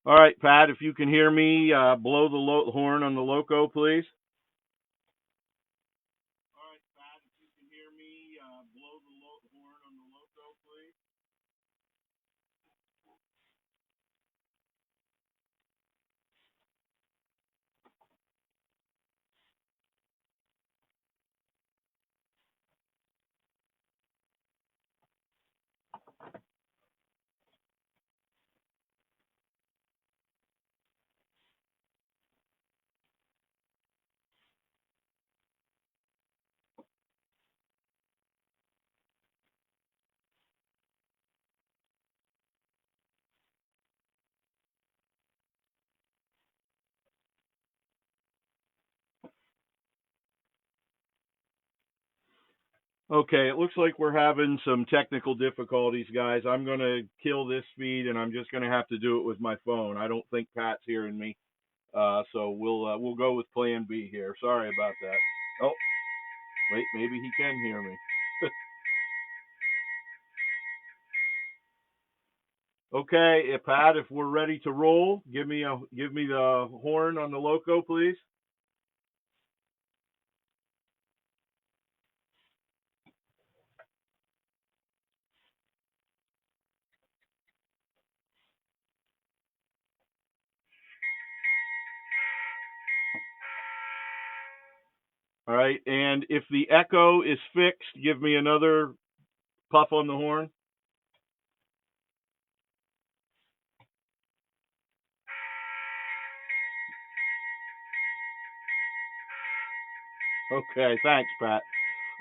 All right, Pat, if you can hear me, blow the horn on the loco, please. All right, Pat, if you can hear me, blow the horn on the loco, please. Okay, it looks like we're having some technical difficulties, guys. I'm going to kill this feed, and I'm just going to have to do it with my phone. I don't think Pat's hearing me, so we'll go with Plan B here. Sorry about that. Oh, wait, maybe he can hear me. Okay, Pat, if we're ready to roll, give me the horn on the loco, please. All right, and if the echo is fixed, give me another puff on the horn. Okay, thanks, Pat.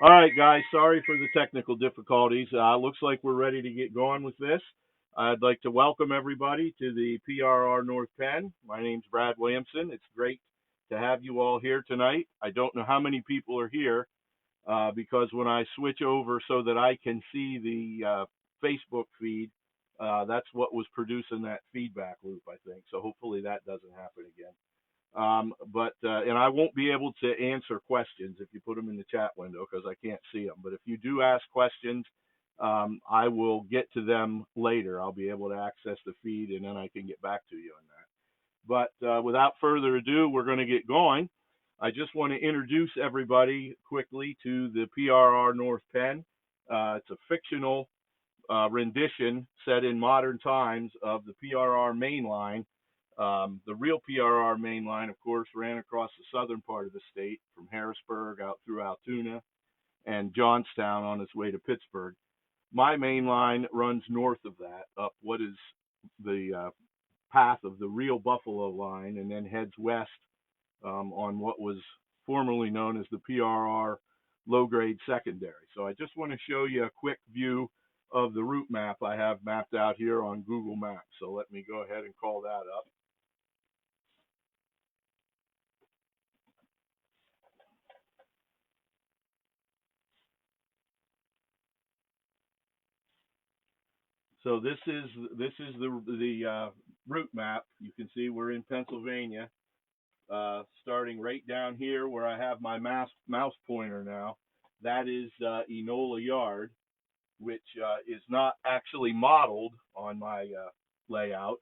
All right, guys, sorry for the technical difficulties. Looks like we're ready to get going with this. I'd like to welcome everybody to the PRR North Penn. My name's Brad Williamson. It's great to have you all here tonight. I don't know how many people are here because when I switch over so that I can see the Facebook feed, that's what was producing that feedback loop, I think. So hopefully that doesn't happen again. And I won't be able to answer questions if you put them in the chat window because I can't see them. But if you do ask questions, I will get to them later. I'll be able to access the feed and then I can get back to you on that. But without further ado, we're going to get going. I just want to introduce everybody quickly to the PRR North Penn. It's a fictional rendition set in modern times of the PRR main line. The real PRR main line, of course, ran across the southern part of the state from Harrisburg out through Altoona and Johnstown on its way to Pittsburgh. My main line runs north of that, up what is the path of the real Buffalo line, and then heads west on what was formerly known as the PRR low grade secondary. So I just want to show you a quick view of the route map I have mapped out here on Google Maps. So let me go ahead and call that up. So this is the route map. You can see we're in Pennsylvania, starting right down here where I have my mouse pointer now. That is Enola Yard, which is not actually modeled on my layout,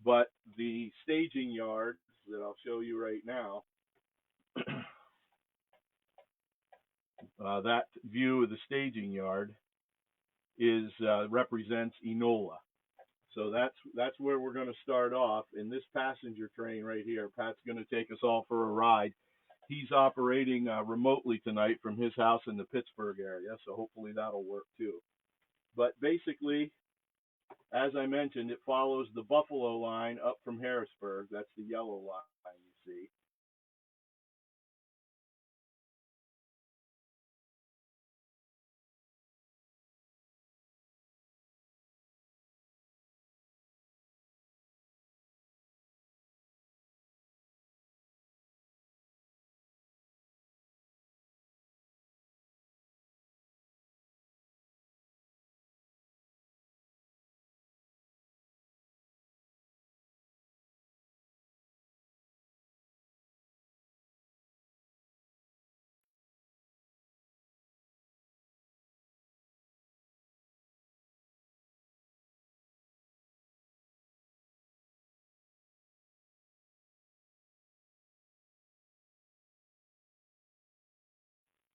but the staging yard that I'll show you right now. That view of the staging yard is represents Enola. So that's where we're going to start off. In this passenger train right here, Pat's going to take us all for a ride. He's operating remotely tonight from his house in the Pittsburgh area, so hopefully that'll work too. But basically, as I mentioned, it follows the Buffalo line up from Harrisburg. That's the yellow line you see.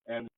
And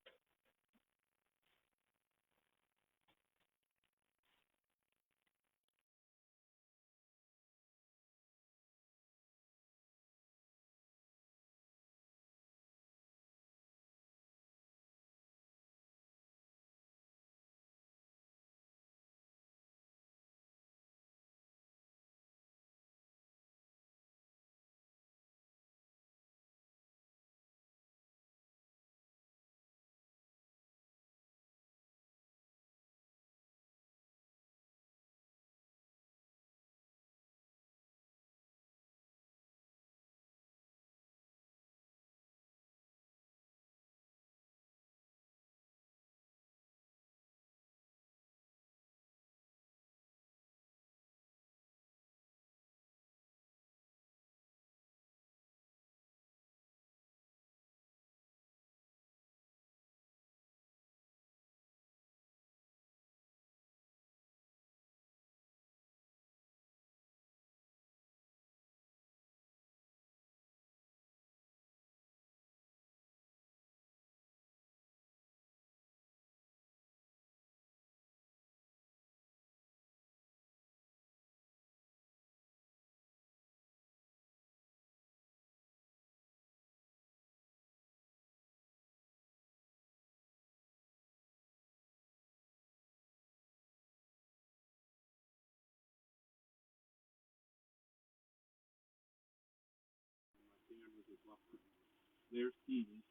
there's Stevie.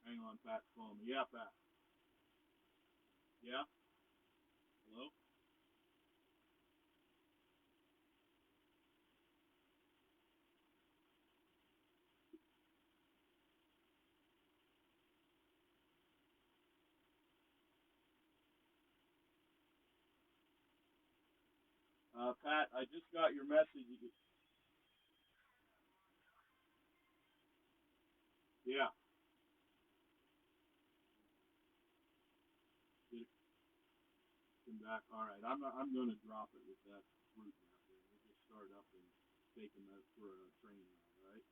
Hang on, Pat's calling me. Yeah, Pat. Yeah. Hello. Pat, I just got your message. Yeah. Come back. All right. I'm going to drop it with that route map there. We'll just start up and take them out for a train ride. All right.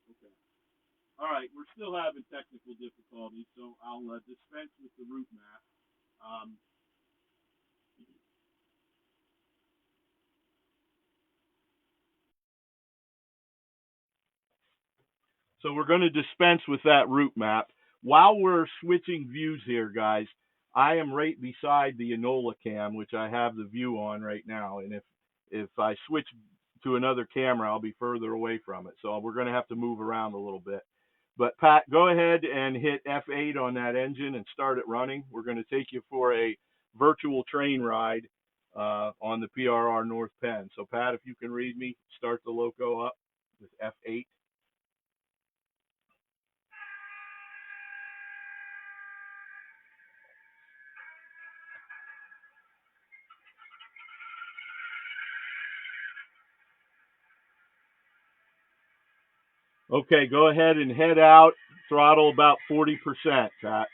Okay. All right. We're still having technical difficulties, so I'll dispense with the route map. Um, So we're going to dispense with that route map. While we're switching views here, guys, I am right beside the Enola cam, which I have the view on right now. And if I switch to another camera, I'll be further away from it. So we're going to have to move around a little bit. But Pat, go ahead and hit F8 on that engine and start it running. We're going to take you for a virtual train ride on the PRR North Penn. So Pat, if you can read me, start the loco up with F8. Okay, go ahead and head out. Throttle about 40%, Pat.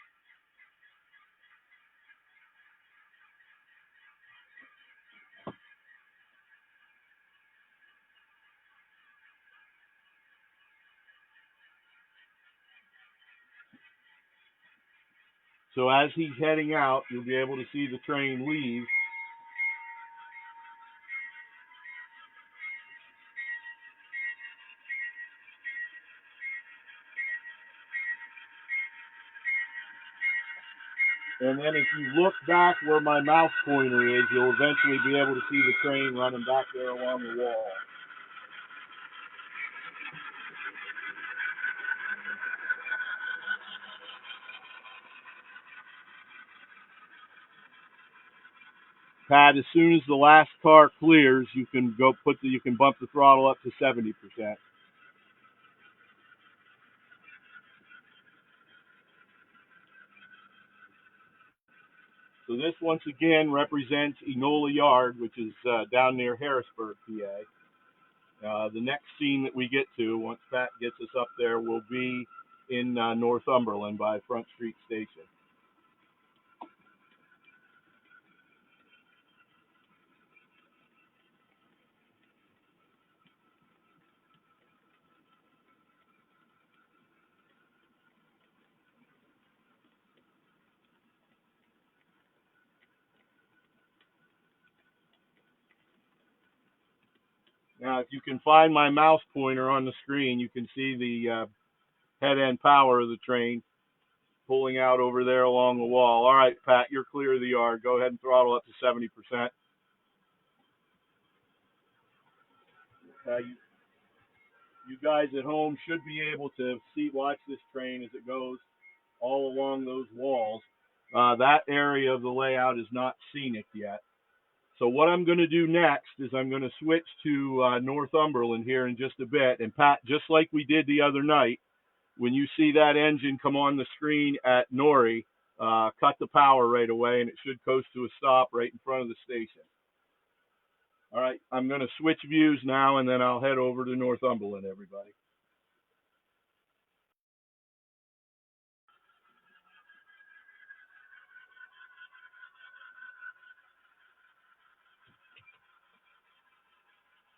So as he's heading out, you'll be able to see the train leave. And then if you look back where my mouse pointer is, you'll eventually be able to see the train running back there along the wall. Pat, as soon as the last car clears, you can you can bump the throttle up to 70%. So this once again represents Enola Yard, which is down near Harrisburg, PA. The next scene that we get to, once Pat gets us up there, will be in Northumberland by Front Street Station. Now, if you can find my mouse pointer on the screen, you can see the head end power of the train pulling out over there along the wall. All right, Pat, you're clear of the yard. Go ahead and throttle up to 70%. You guys at home should be able to watch this train as it goes all along those walls. That area of the layout is not scenic yet. So what I'm going to do next is I'm going to switch to Northumberland here in just a bit. And Pat, just like we did the other night, when you see that engine come on the screen at Norrie, cut the power right away, and it should coast to a stop right in front of the station. All right, I'm going to switch views now, and then I'll head over to Northumberland, everybody.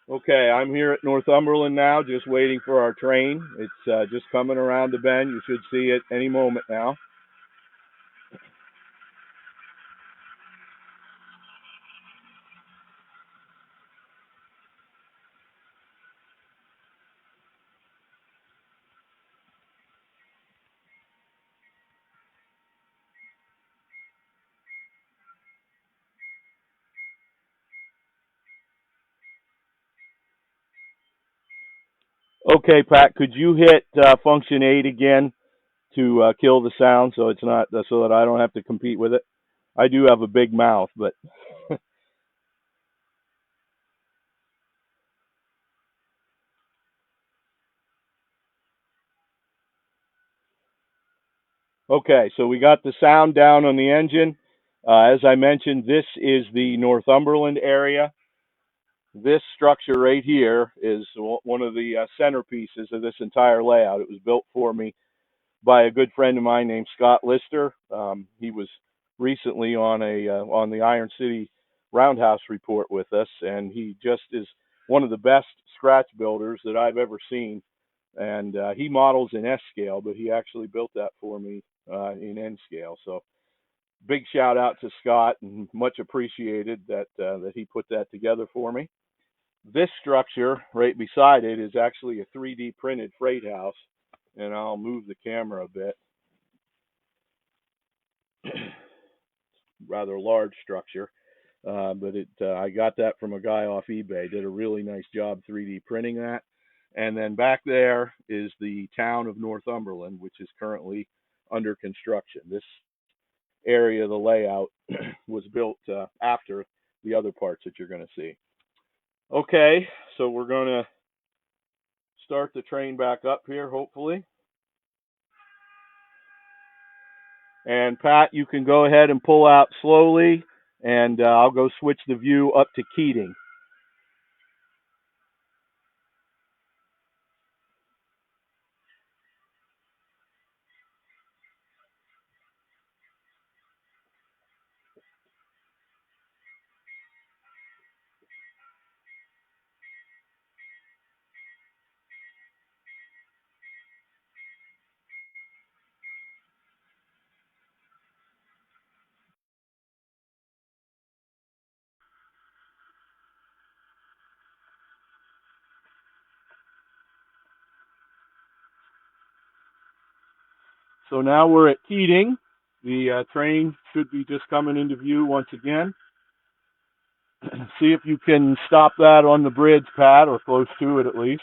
Okay, I'm here at Northumberland now, just waiting for our train. It's just coming around the bend. You should see it any moment now. Okay, Pat, could you hit function 8 again to kill the sound so it's not so that I don't have to compete with it? I do have a big mouth, but okay, so we got the sound down on the engine. As I mentioned, this is the Northumberland area. This structure right here is one of the centerpieces of this entire layout. It was built for me by a good friend of mine named Scott Lister. He was recently on the Iron City Roundhouse report with us, and he just is one of the best scratch builders that I've ever seen. And he models in S scale, but he actually built that for me in N scale. So big shout out to Scott, and much appreciated that he put that together for me. This structure right beside it is actually a 3D printed freight house, and I'll move the camera a bit. Rather large structure, but I got that from a guy off eBay. Did a really nice job 3D printing that. And then back there is the town of Northumberland, which is currently under construction. This area of the layout was built after the other parts that you're going to see. Okay, so we're going to start the train back up here, hopefully. And Pat, you can go ahead and pull out slowly, and I'll go switch the view up to Keating. So now we're at Keating. The train should be just coming into view once again. See if you can stop that on the bridge, Pat, or close to it at least.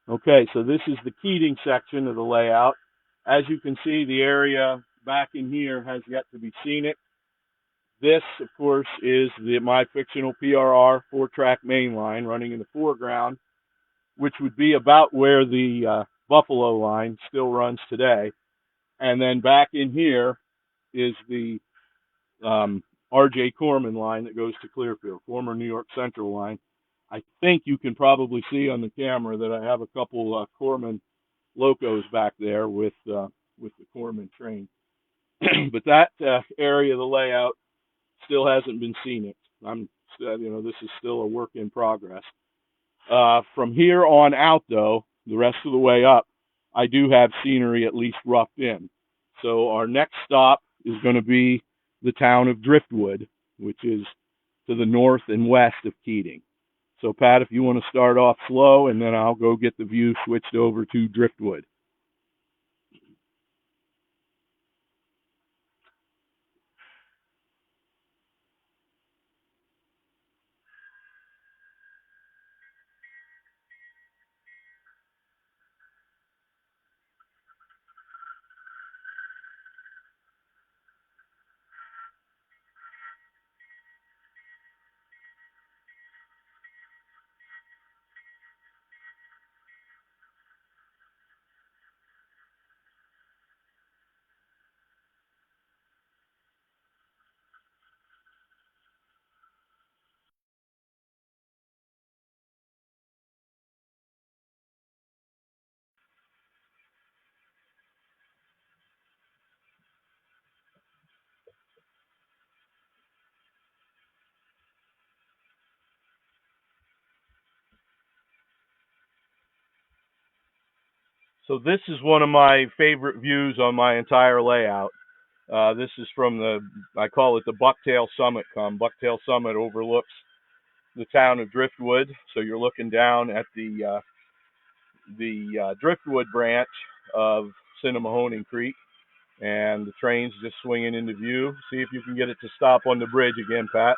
Okay, so this is the Keating section of the layout. As you can see, the area back in here has yet to be scenic. This, of course, is my fictional PRR 4-track main line running in the foreground, which would be about where the Buffalo line still runs today. And then back in here is the R.J. Corman line that goes to Clearfield, former New York Central line. I think you can probably see on the camera that I have a couple Corman locos back there with the Corman train. But that area of the layout still hasn't been scenic. This is still a work in progress. From here on out, though, the rest of the way up, I do have scenery at least roughed in. So our next stop is going to be the town of Driftwood, which is to the north and west of Keating. So Pat, if you want to start off slow, and then I'll go get the view switched over to Driftwood. So this is one of my favorite views on my entire layout. This is from I call it the Bucktail Summit. Bucktail Summit overlooks the town of Driftwood. So you're looking down at the Driftwood branch of Cinnamahoning Creek, and the train's just swinging into view. See if you can get it to stop on the bridge again, Pat.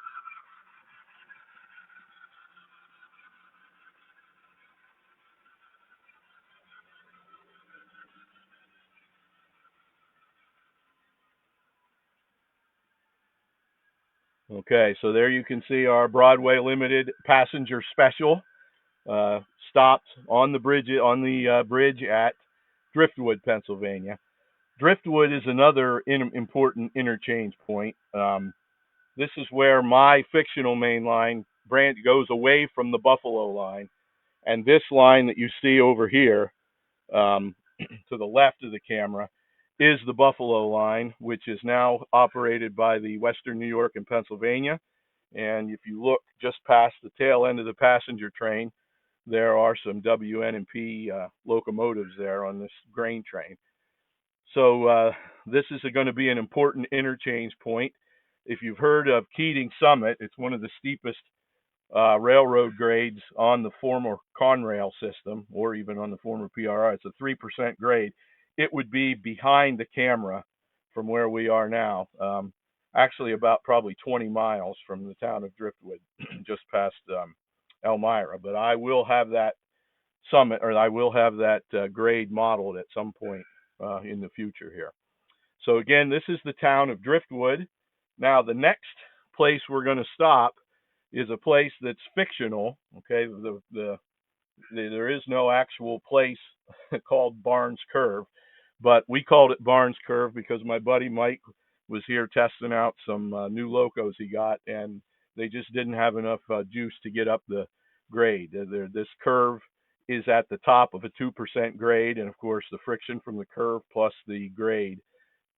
Okay, so there you can see our Broadway Limited passenger special stopped on the bridge at Driftwood, Pennsylvania. Driftwood is another important interchange point. This is where my fictional main line branch goes away from the Buffalo line, and this line that you see over here to the left of the camera is the Buffalo line, which is now operated by the Western New York and Pennsylvania. And if you look just past the tail end of the passenger train, there are some WN&P locomotives there on this grain train. So this is going to be an important interchange point. If you've heard of Keating Summit, it's one of the steepest railroad grades on the former Conrail system, or even on the former PRR. It's a 3% grade. It would be behind the camera from where we are now, actually about probably 20 miles from the town of Driftwood, just past Elmira. But I will have that summit, or I will have that grade modeled at some point in the future here. So again, this is the town of Driftwood. Now the next place we're going to stop is a place that's fictional. Okay, there is no actual place called Barnes Curve, but we called it Barnes Curve because my buddy Mike was here testing out some new locos he got, and they just didn't have enough juice to get up the grade. This curve is at the top of a 2% grade, and of course the friction from the curve plus the grade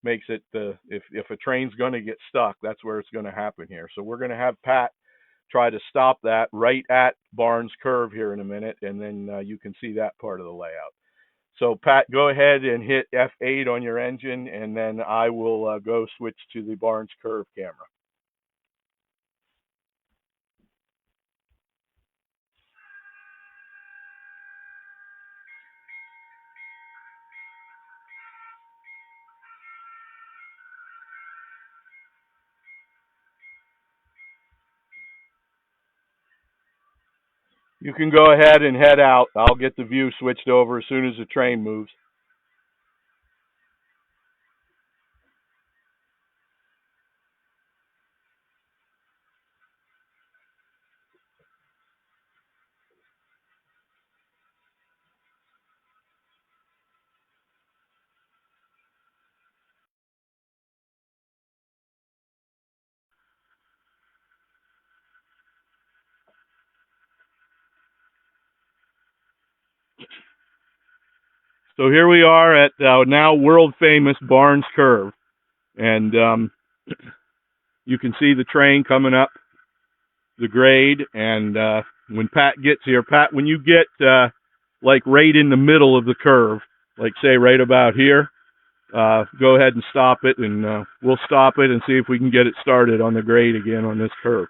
makes it if a train's going to get stuck, that's where it's going to happen here. So we're going to have Pat try to stop that right at Barnes Curve here in a minute, and then you can see that part of the layout. So Pat, go ahead and hit F8 on your engine, and then I will go switch to the Barnes Curve camera. You can go ahead and head out. I'll get the view switched over as soon as the train moves. So here we are at now world famous Barnes Curve, and you can see the train coming up the grade. And when Pat gets here, Pat, when you get like right in the middle of the curve, like say right about here. Go ahead and stop it, and we'll stop it and see if we can get it started on the grade again on this curve.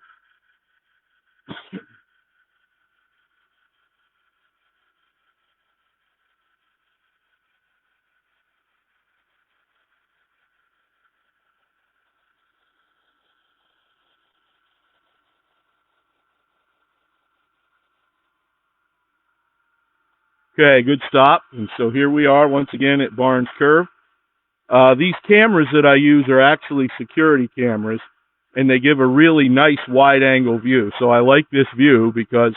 Okay, good stop. And so here we are once again at Barnes Curve. These cameras that I use are actually security cameras, and they give a really nice wide angle view. So I like this view because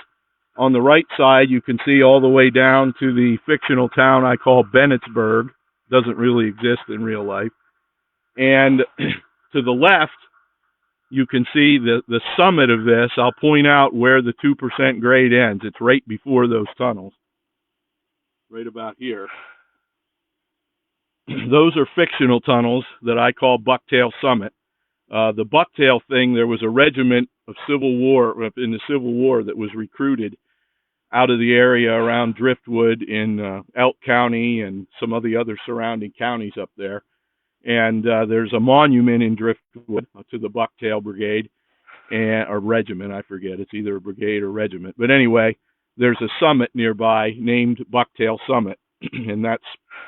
on the right side you can see all the way down to the fictional town I call Bennettsburg. Doesn't really exist in real life. And to the left, you can see the summit of this. I'll point out where the 2% grade ends. It's right before those tunnels, right about here. Those are fictional tunnels that I call Bucktail Summit. The Bucktail thing, there was a regiment of Civil War, in the Civil War, that was recruited out of the area around Driftwood in Elk County and some of the other surrounding counties up there. And there's a monument in Driftwood to the Bucktail Brigade, or regiment, I forget. It's either a brigade or regiment. But anyway, there's a summit nearby named Bucktail Summit, and that's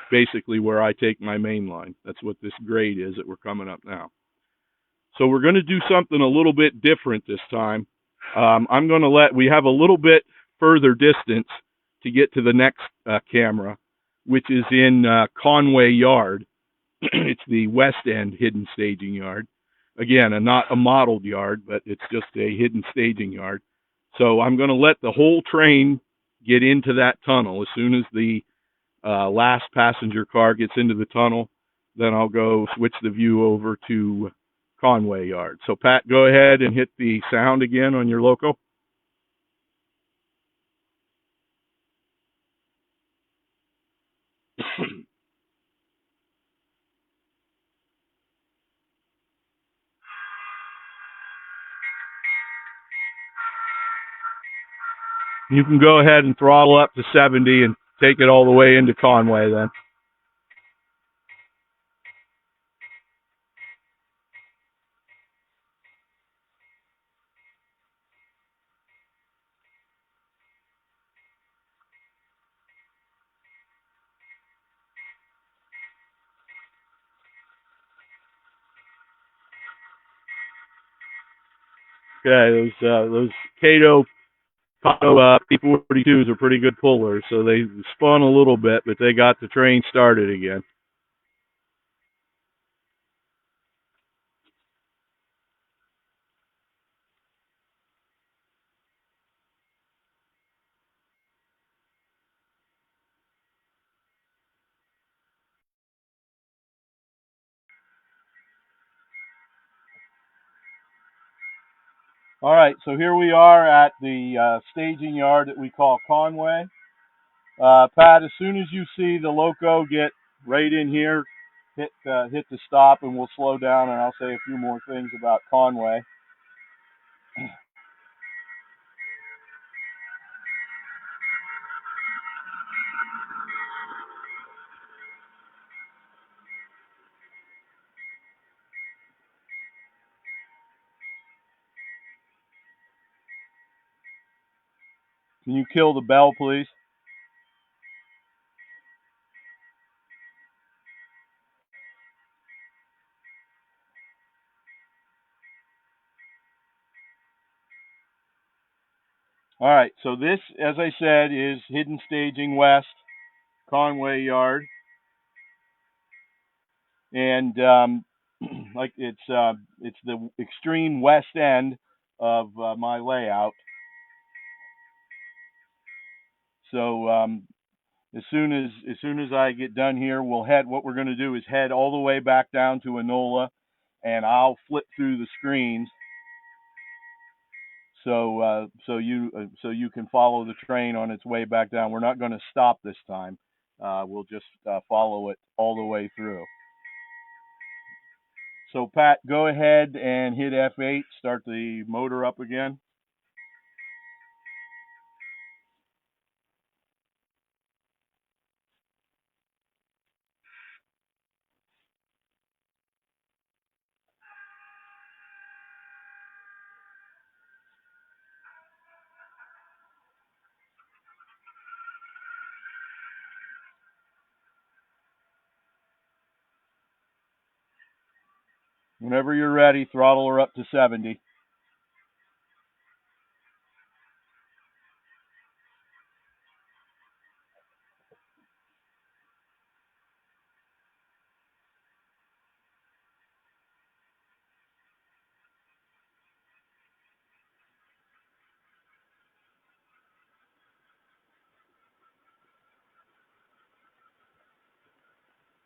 basically where I take my main line. That's what this grade is that we're coming up now. So we're going to do something a little bit different this time. I'm going to we have a little bit further distance to get to the next camera, which is in Conway Yard. It's the West End hidden staging yard. Again, not a modeled yard, but it's just a hidden staging yard. So I'm going to let the whole train get into that tunnel. As soon as the last passenger car gets into the tunnel, then I'll go switch the view over to Conway Yard. So Pat, go ahead and hit the sound again on your loco. You can go ahead and throttle up to 70 and take it all the way into Conway then. Okay, those Cato P-42s are pretty good pullers, so they spun a little bit, but they got the train started again. All right, so here we are at the staging yard that we call Conway. Pat, as soon as you see the loco get right in here, hit the stop, and we'll slow down, and I'll say a few more things about Conway. Can you kill the bell, please? All right, so this, as I said, is Hidden Staging West, Conway Yard, and like it's the extreme west end of my layout. So as soon as I get done here, we'll head. What we're going to do is head all the way back down to Enola, and I'll flip through the screens so you can follow the train on its way back down. We're not going to stop this time. We'll just follow it all the way through. So Pat, go ahead and hit F8. Start the motor up again. Whenever you're ready, throttle her up to 70.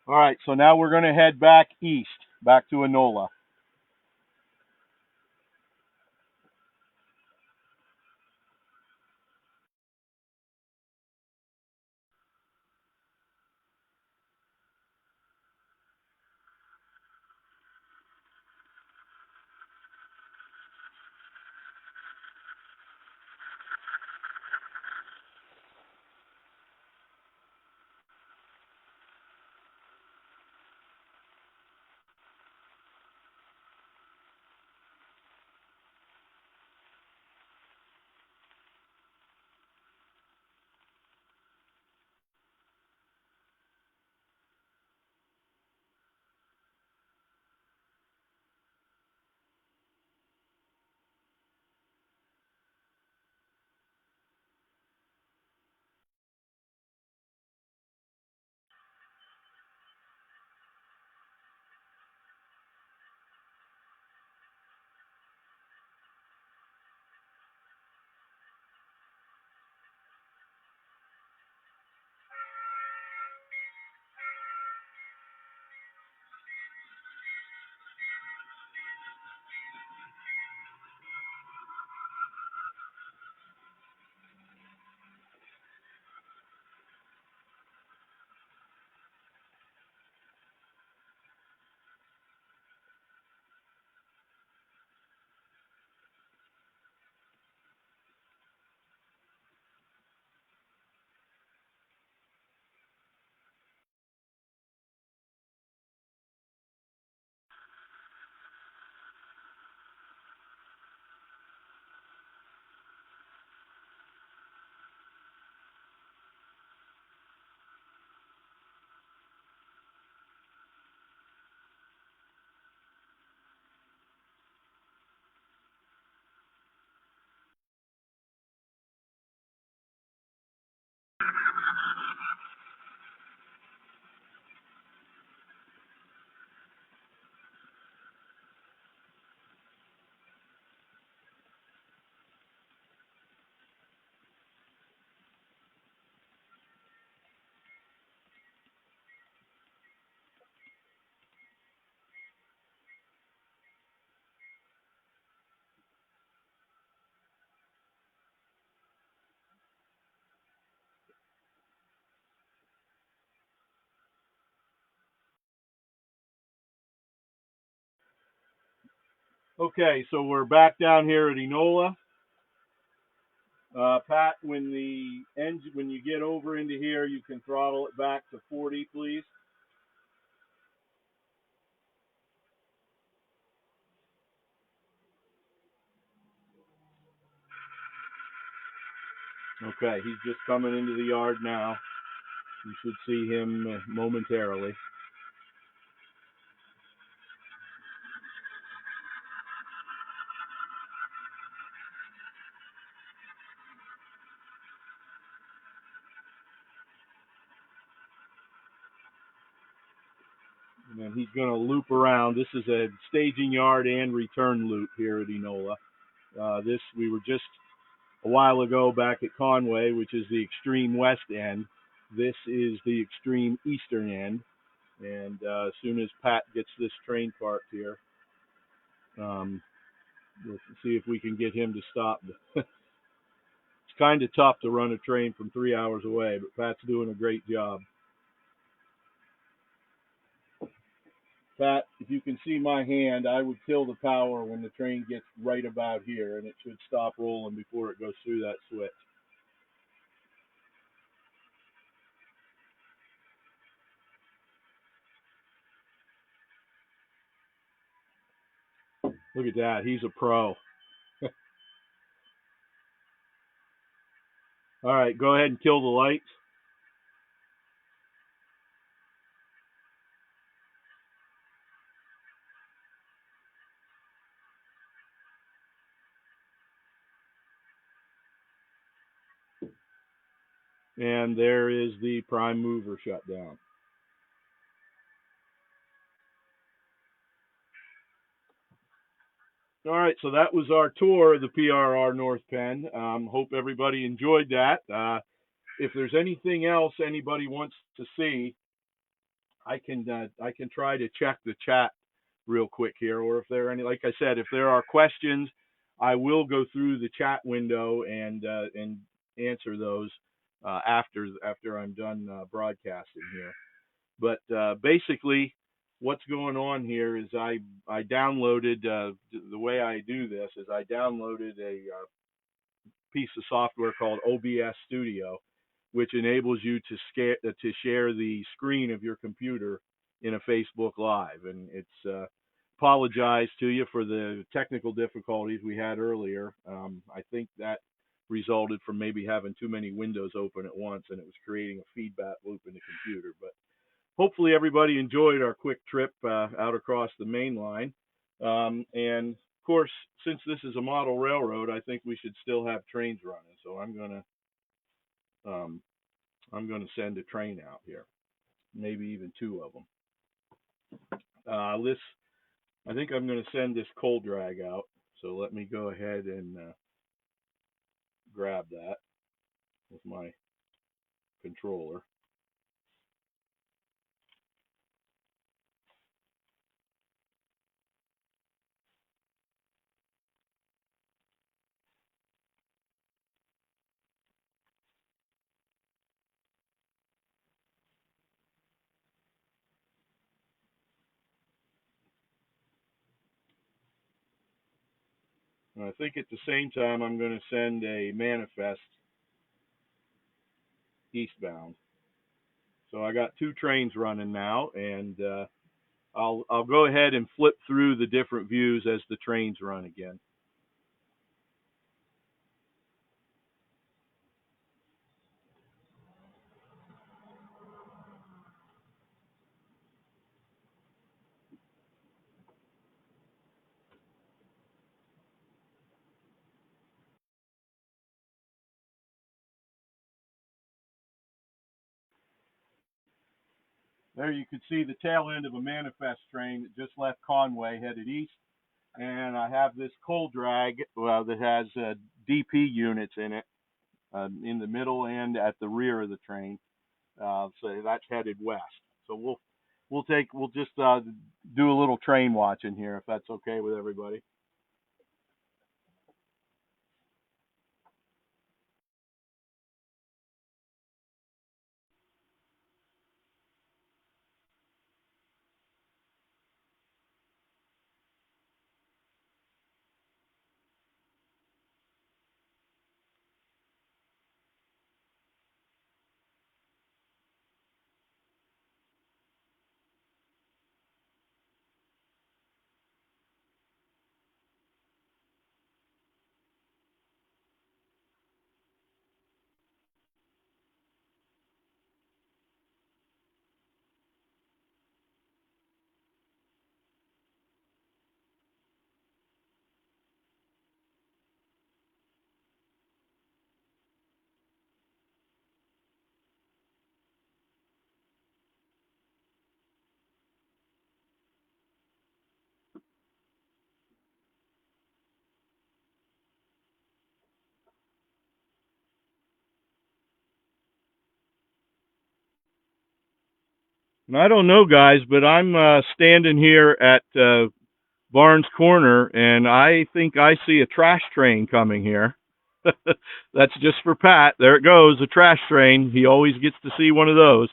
All right, so now we're going to head back east, back to Enola. Okay, so we're back down here at Enola. Pat, when you get over into here, you can throttle it back to 40, please. Okay, he's just coming into the yard now. You should see him momentarily. And then he's going to loop around. This is a staging yard and return loop here at Enola. We were just a while ago back at Conway, which is the extreme west end. This is the extreme eastern end. And as soon as Pat gets this train parked here, we'll see if we can get him to stop. It's kind of tough to run a train from 3 hours away, but Pat's doing a great job. Pat, if you can see my hand, I would kill the power when the train gets right about here, and it should stop rolling before it goes through that switch. Look at that. He's a pro. All right, go ahead and kill the lights. And there is the prime mover shut down. All right, so that was our tour of the PRR North Penn. Hope everybody enjoyed that. If there's anything else anybody wants to see, I can try to check the chat real quick here, or if there are any, like I said, if there are questions, I will go through the chat window and answer those after I'm done broadcasting here. But basically, what's going on here is I downloaded the way I do this is I downloaded a piece of software called OBS Studio, which enables you to share the screen of your computer in a Facebook Live. And it's apologize to you for the technical difficulties we had earlier. I think that resulted from maybe having too many windows open at once, and it was creating a feedback loop in the computer. But hopefully everybody enjoyed our quick trip out across the main line. And of course, since this is a model railroad, I think we should still have trains running. So um, I'm gonna send a train out here, maybe even two of them. This I think I'm gonna send this coal drag out. So let me go ahead and grab that with my controller. And I think at the same time I'm going to send a manifest eastbound. So I got two trains running now, and I'll go ahead and flip through the different views as the trains run again. There you can see the tail end of a manifest train that just left Conway headed east. And I have this coal drag that has DP units in the middle and at the rear of the train. So that's headed west. So we'll just do a little train watching here if that's okay with everybody. And I don't know, guys, but I'm standing here at Barnes Corner, and I think I see a trash train coming here. That's just for Pat. There it goes, a trash train. He always gets to see one of those.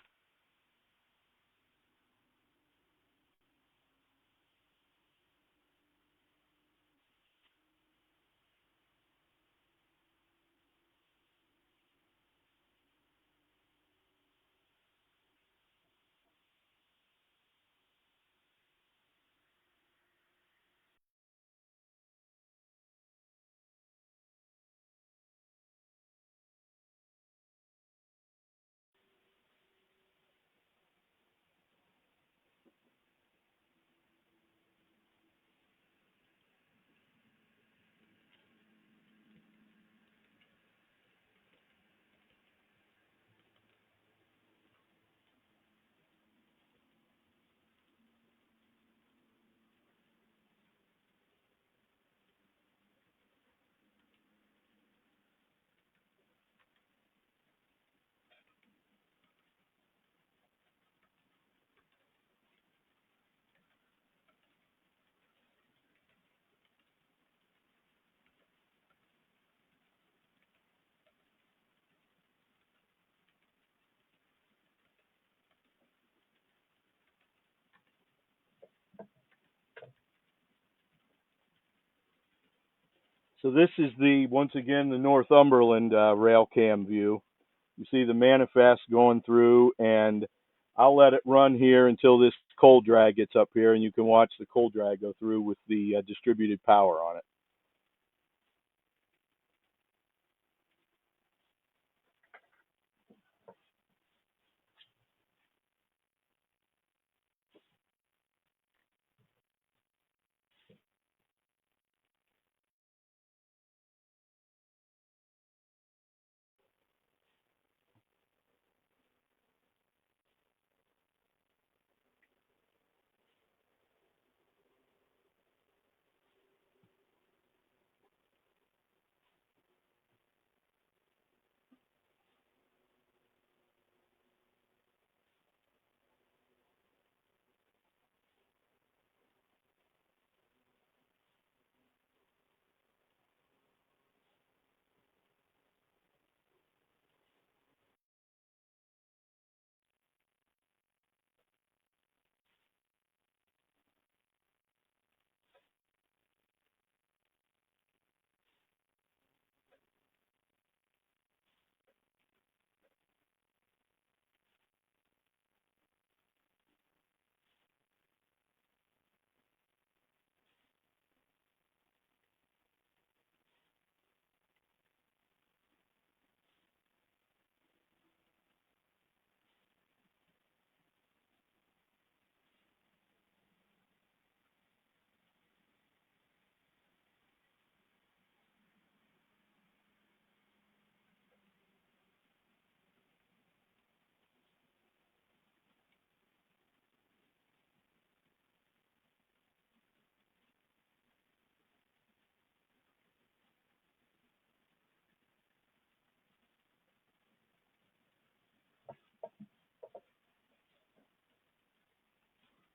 So this is once again, the Northumberland rail cam view. You see the manifest going through, and I'll let it run here until this cold drag gets up here, and you can watch the cold drag go through with the distributed power on it.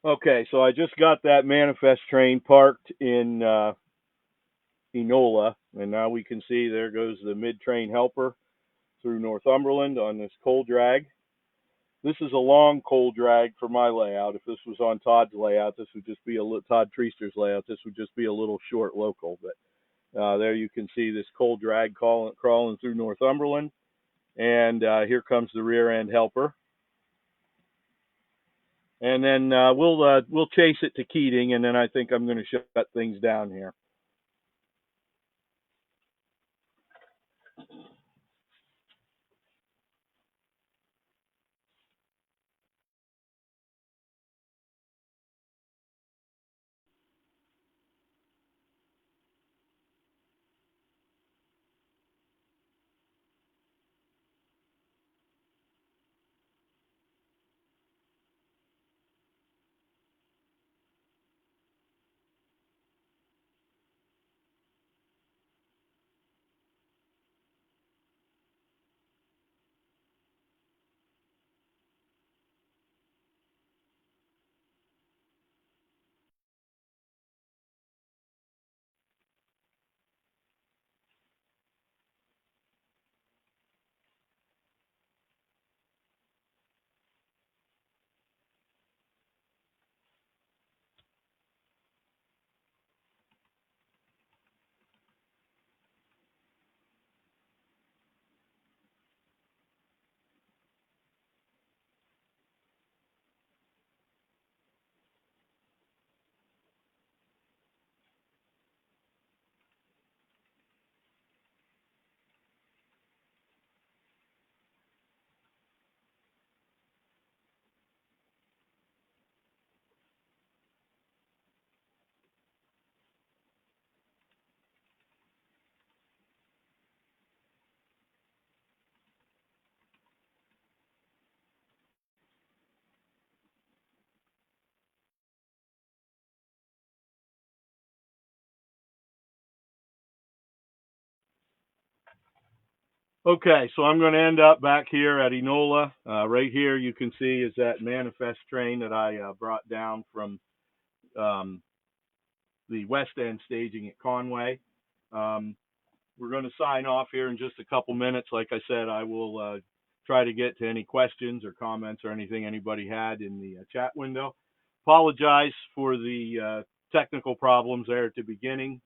Okay, so I just got that manifest train parked in Enola, and now we can see there goes the mid-train helper through Northumberland on this cold drag. This is a long cold drag for my layout. If this was on Todd's layout, this would just be Todd Treaster's layout. This would just be a little short local. But there you can see this cold drag crawling through Northumberland, and here comes the rear end helper. And then we'll chase it to Keating, and then I think I'm going to shut things down here. Okay, so I'm going to end up back here at Enola. Right here, you can see is that manifest train that I brought down from um, the West End staging at Conway. Um, we're going to sign off here in just a couple minutes. Like I said, I will try to get to any questions or comments or anything anybody had in the chat window. Apologize for the technical problems there at the beginning.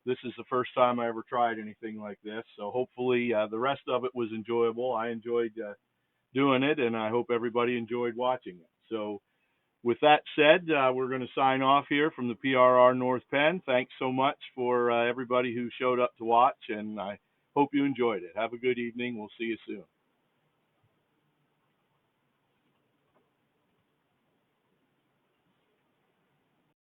this is the first time I ever tried anything like this. So hopefully the rest of it was enjoyable. I enjoyed doing it, and I hope everybody enjoyed watching it. So with that said, we're going to sign off here from the PRR North Penn. Thanks so much for everybody who showed up to watch, and I hope you enjoyed it. Have a good evening. We'll see you soon.